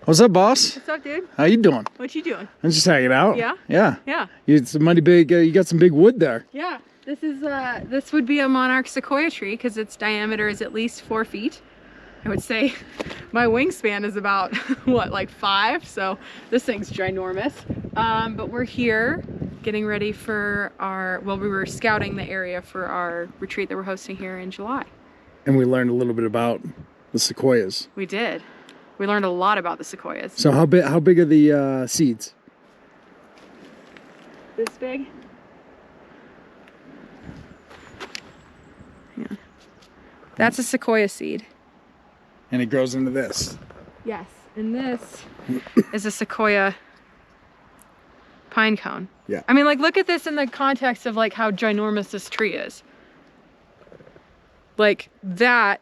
What's up, boss? What's up, dude? How you doing? What you doing? I'm just hanging out. Yeah? Yeah. Yeah. It's a mighty big, you got some big wood there. Yeah. This would be a monarch sequoia tree because its diameter is at least 4 feet. I would say my wingspan is about, what, like 5? So this thing's ginormous. But we're here getting ready for we were scouting the area for our retreat that we're hosting here in July. And we learned a little bit about the sequoias. We did. We learned a lot about the sequoias. So how big are the seeds? This big? Yeah. That's a sequoia seed. And it grows into this. Yes, and this is a sequoia pine cone. Yeah. I mean, like, look at this in the context of like how ginormous this tree is. Like that,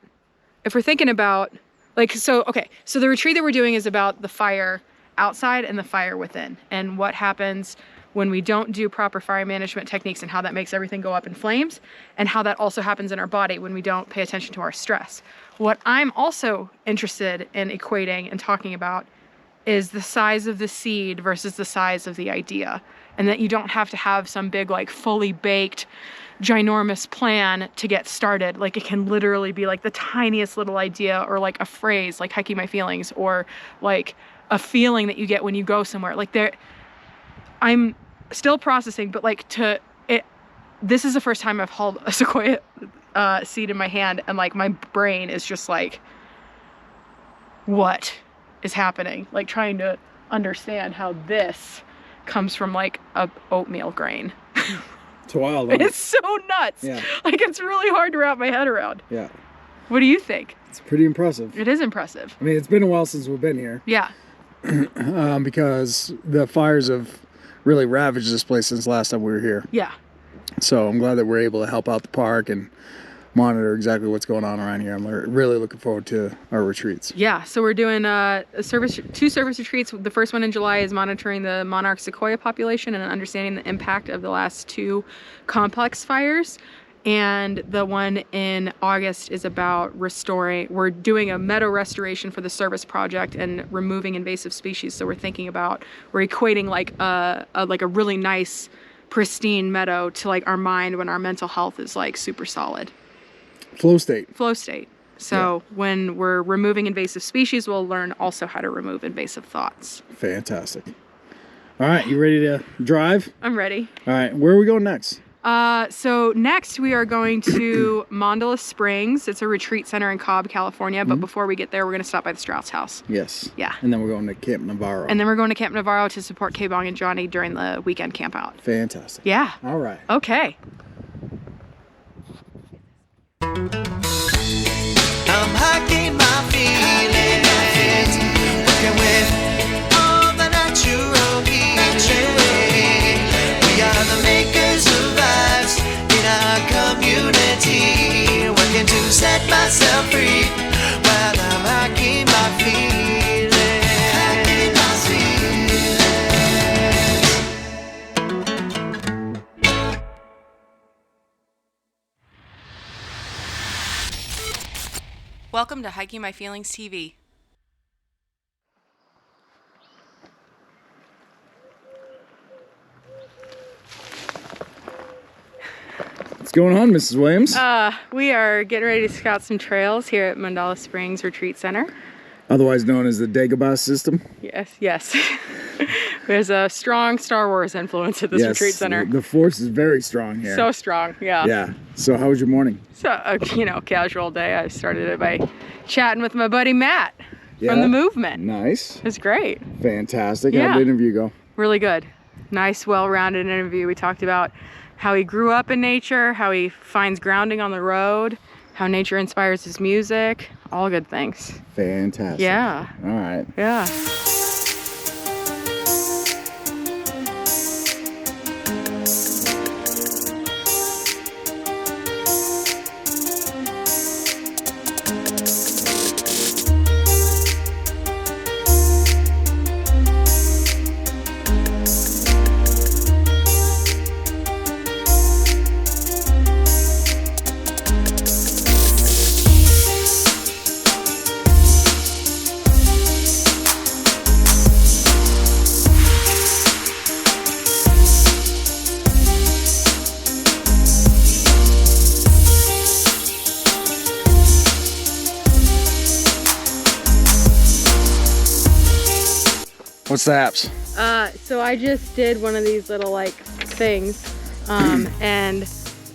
if we're thinking about, like, so the retreat that we're doing is about the fire outside and the fire within, and what happens when we don't do proper fire management techniques and how that makes everything go up in flames, and how that also happens in our body when we don't pay attention to our stress. What I'm also interested in equating and talking about is the size of the seed versus the size of the idea, and that you don't have to have some big, like, fully baked ginormous plan to get started. Like, it can literally be like the tiniest little idea, or like a phrase like hiking my feelings, or like a feeling that you get when you go somewhere. Like, I'm still processing, but like this is the first time I've held a sequoia seed in my hand, and like my brain is just like, what is happening? Like, trying to understand how this comes from like a oatmeal grain. It's wild. Huh? It's so nuts. Yeah. Like, it's really hard to wrap my head around. Yeah. What do you think? It's pretty impressive. It is impressive. I mean, it's been a while since we've been here. Yeah. Because the fires have really ravaged this place since last time we were here. Yeah. So I'm glad that we're able to help out the park and monitor exactly what's going on around here. I'm really looking forward to our retreats. Yeah, so we're doing two service retreats. The first one in July is monitoring the monarch sequoia population and understanding the impact of the last 2 complex fires. And the one in August is about we're doing a meadow restoration for the service project and removing invasive species. So we're equating like a really nice, pristine meadow to like our mind when our mental health is like super solid. Flow state. So when we're removing invasive species, we'll learn also how to remove invasive thoughts. Fantastic. All right, you ready to drive? I'm ready. All right, where are we going next? So next we are going to Mandala Springs. It's a retreat center in Cobb, California. But before we get there, we're going to stop by the Strauss house. Yes. Yeah. And then we're going to Camp Navarro. And then we're going to Camp Navarro to support Kbong and Johnny during the weekend camp out. Fantastic. Yeah. All right. Okay. I'm hiking my feelings, working with all the natural healing. We are the makers of lives in our community, working to set myself free while I'm hiking my feelings. Hiking my feelings. Welcome to Hiking My Feelings TV. What's going on, Mrs. Williams? We are getting ready to scout some trails here at Mandala Springs Retreat Center. Otherwise known as the Dagobah system. Yes. There's a strong Star Wars influence at this retreat center. The force is very strong here. So strong, yeah. Yeah. So how was your morning? So, casual day. I started it by chatting with my buddy Matt from the movement. Nice. It was great. Fantastic. Yeah. How did the interview go? Really good. Nice, well-rounded interview. We talked about how he grew up in nature, how he finds grounding on the road, how nature inspires his music, all good things. Fantastic. Yeah. All right. Yeah. What's the apps? So I just did one of these little like things, and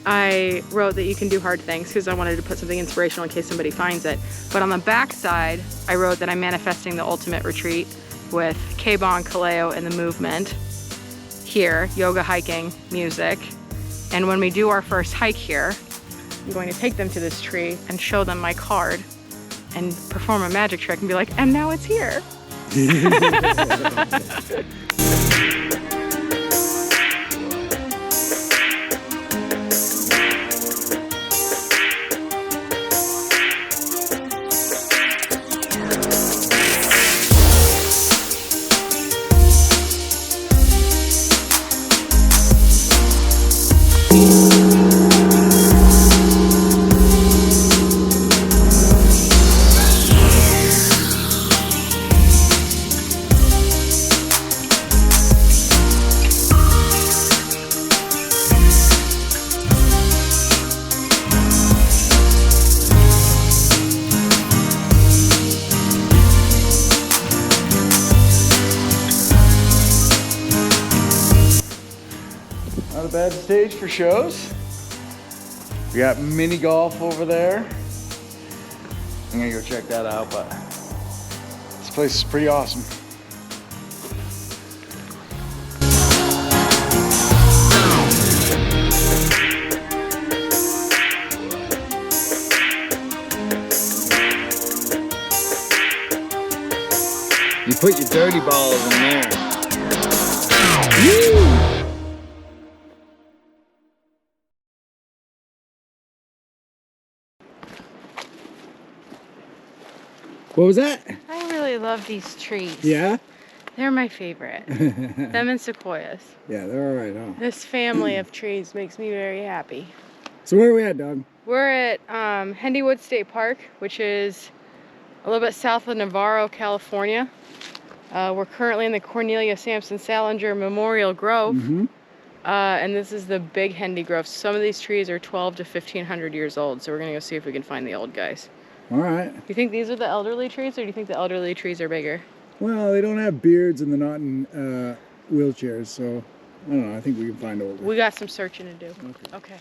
I wrote that you can do hard things because I wanted to put something inspirational in case somebody finds it. But on the back side, I wrote that I'm manifesting the ultimate retreat with Kbong, Kaleo, and the movement. Here, yoga, hiking, music. And when we do our first hike here, I'm going to take them to this tree and show them my card and perform a magic trick and be like, and now it's here. Not a bad stage for shows. We got mini golf over there. I'm gonna go check that out, but this place is pretty awesome. You put your dirty balls in there. Woo! What was that? I really love these trees. Yeah? They're my favorite. Them and sequoias. Yeah, they're all right, huh? This family of trees makes me very happy. So where are we at, Doug? We're at Hendywood State Park, which is a little bit south of Navarro, California. We're currently in the Cornelia Sampson Salinger Memorial Grove. And this is the big Hendy Grove. Some of these trees are 12 to 1500 years old, so we're gonna go see if we can find the old guys. All right. Do you think these are the elderly trees, or do you think the elderly trees are bigger? Well, they don't have beards and they're not in wheelchairs, so I don't know. I think we can find older. We got some searching to do. Okay. Okay.